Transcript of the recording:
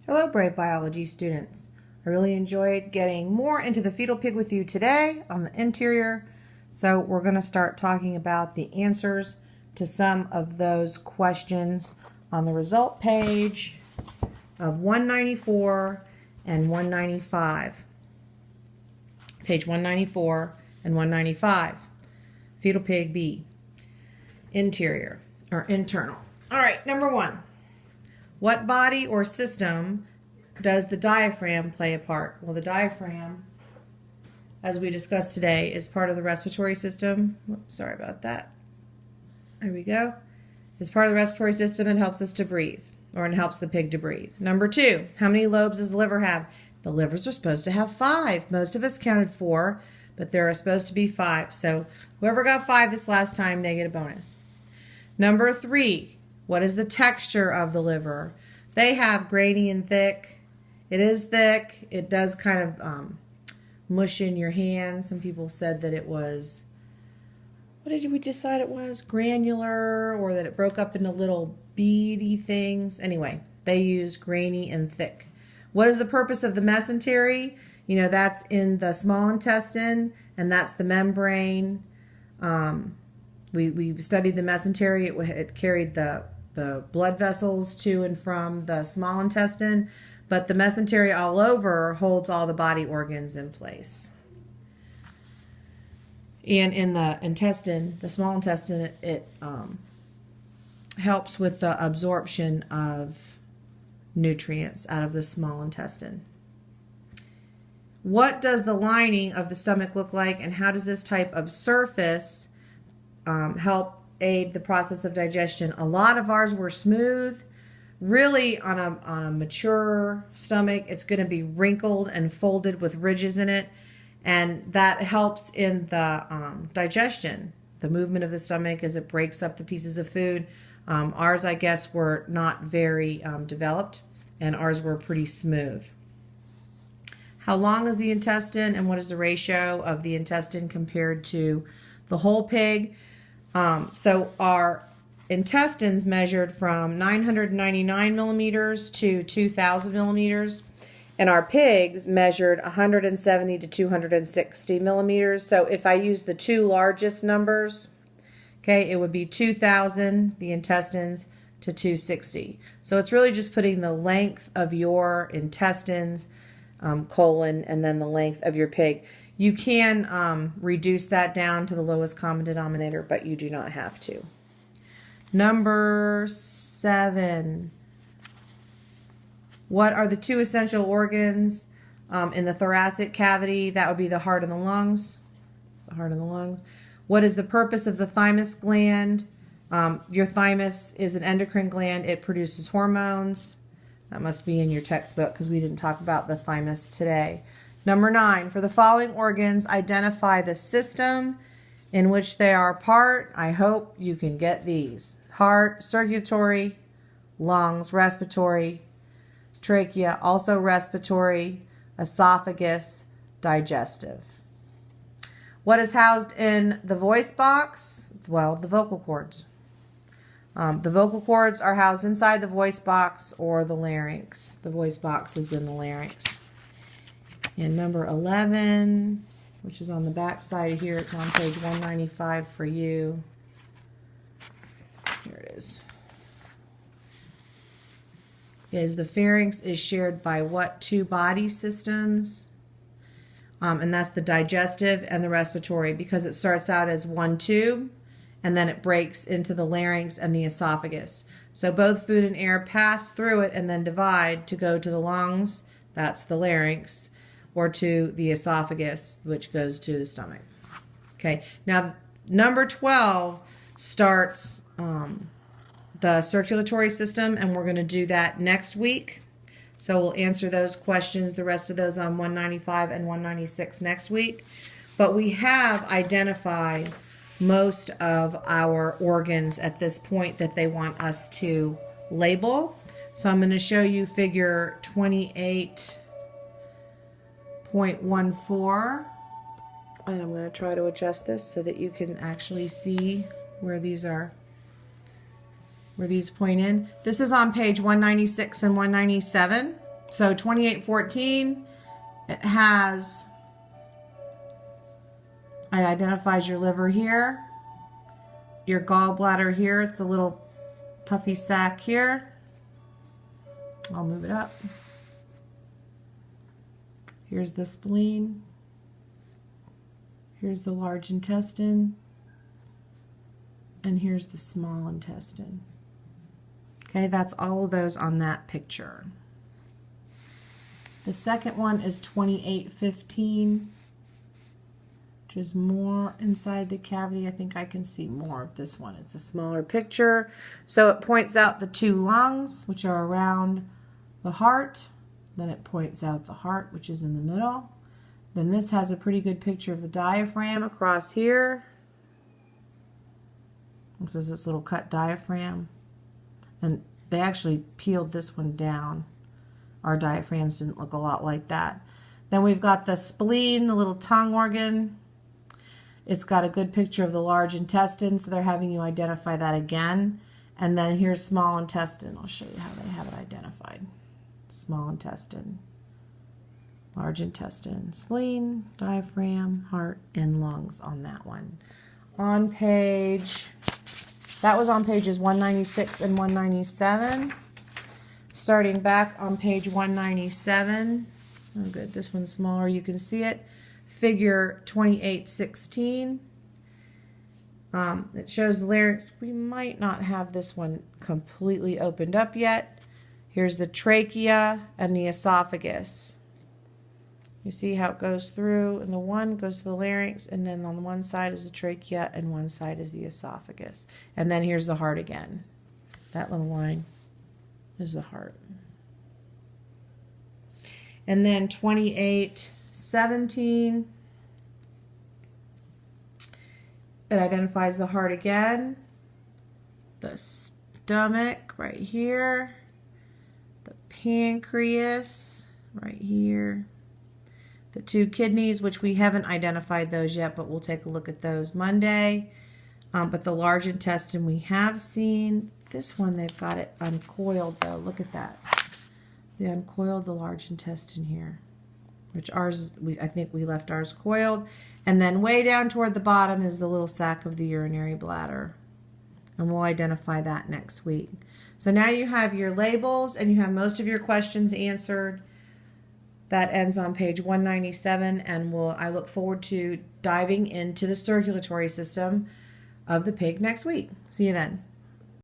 Hello, brave biology students. I really enjoyed getting more into the fetal pig with you today on the interior. So we're going to start talking about the answers to some of those questions on the result page of 194 and 195. Page 194 and 195. Fetal pig B. Interior or internal. All right, number one. What body or system does the diaphragm play a part? Well, the diaphragm, as we discussed today, is part of the respiratory system. Oops, sorry about that. There we go. It's part of the respiratory system. It helps us to breathe, or it helps the pig to breathe. Number two, how many lobes does the liver have? The livers are supposed to have 5. Most of us counted 4, but there are supposed to be 5. So whoever got 5 this last time, they get a bonus. Number 3. What is the texture of the liver? They have grainy and thick. It is thick. It does kind of mush in your hands. Some people said that it was, what did we decide it was? Granular, or that it broke up into little beady things. Anyway, they used grainy and thick. What is the purpose of the mesentery? You know, that's in the small intestine, and that's the membrane. We studied the mesentery. It carried the blood vessels to and from the small intestine, but the mesentery all over holds all the body organs in place. And in the intestine, the small intestine, it helps with the absorption of nutrients out of the small intestine. What does the lining of the stomach look like, and how does this type of surface help aid the process of digestion? A lot of ours were smooth. Really, on a mature stomach, it's going to be wrinkled and folded with ridges in it, and that helps in the digestion, the movement of the stomach as it breaks up the pieces of food. Ours, I guess, were not very developed, and ours were pretty smooth. How long is the intestine, and what is the ratio of the intestine compared to the whole pig? So our intestines measured from 999 millimeters to 2,000 millimeters, and our pigs measured 170 to 260 millimeters. So if I use the two largest numbers, okay, it would be 2,000, the intestines, to 260. So it's really just putting the length of your intestines, colon, and then the length of your pig. You can reduce that down to the lowest common denominator, but you do not have to. Number 7. What are the 2 essential organs in the thoracic cavity? That would be the heart and the lungs. The heart and the lungs. What is the purpose of the thymus gland? Your thymus is an endocrine gland. It produces hormones. That must be in your textbook because we didn't talk about the thymus today. Number 9, for the following organs, identify the system in which they are part. I hope you can get these. Heart, circulatory, lungs, respiratory, trachea, also respiratory, esophagus, digestive. What is housed in the voice box? Well, the vocal cords. The vocal cords are housed inside the voice box or the larynx. The voice box is in the larynx. And number 11, which is on the back side of here, it's on page 195 for you. Here it is. Is the pharynx is shared by what 2 body systems? And that's the digestive and the respiratory, because it starts out as one tube and then it breaks into the larynx and the esophagus. So both food and air pass through it and then divide to go to the lungs, that's the larynx, or to the esophagus, which goes to the stomach. Okay, now number 12 starts the circulatory system, and we're going to do that next week. So we'll answer those questions, the rest of those on 195 and 196 next week. But we have identified most of our organs at this point that they want us to label. So I'm going to show you figure 28.14, and I'm going to try to adjust this so that you can actually see where these are, where these point in. This is on page 196 and 197. So 2814, it identifies your liver here, your gallbladder here. It's a little puffy sac here. I'll move it up. Here's the spleen. Here's the large intestine. And here's the small intestine. Okay, that's all of those on that picture. The second one is 2815, which is more inside the cavity. I think I can see more of this one. It's a smaller picture. So it points out the two lungs, which are around the heart. Then it points out the heart, which is in the middle. Then this has a pretty good picture of the diaphragm across here. This is this little cut diaphragm. And they actually peeled this one down. Our diaphragms didn't look a lot like that. Then we've got the spleen, the little tongue organ. It's got a good picture of the large intestine, so they're having you identify that again. And then here's small intestine. I'll show you how they have it identified. Small intestine, large intestine, spleen, diaphragm, heart, and lungs on that one. On page, that was on pages 196 and 197. Starting back on page 197, oh good, this one's smaller, you can see it, figure 2816. It shows the larynx. We might not have this one completely opened up yet. Here's the trachea and the esophagus. You see how it goes through, and the one goes to the larynx, and then on one side is the trachea, and one side is the esophagus. And then here's the heart again. That little line is the heart. And then 2817, it identifies the heart again, the stomach right here, the pancreas right here, the two kidneys, which we haven't identified those yet, but we'll take a look at those Monday. But the large intestine we have seen. This one, they've got it uncoiled though. Look at that. They uncoiled the large intestine here, which ours, I think we left ours coiled. And then way down toward the bottom is the little sac of the urinary bladder. And we'll identify that next week. So now you have your labels and you have most of your questions answered. That ends on page 197, and I look forward to diving into the circulatory system of the pig next week. See you then.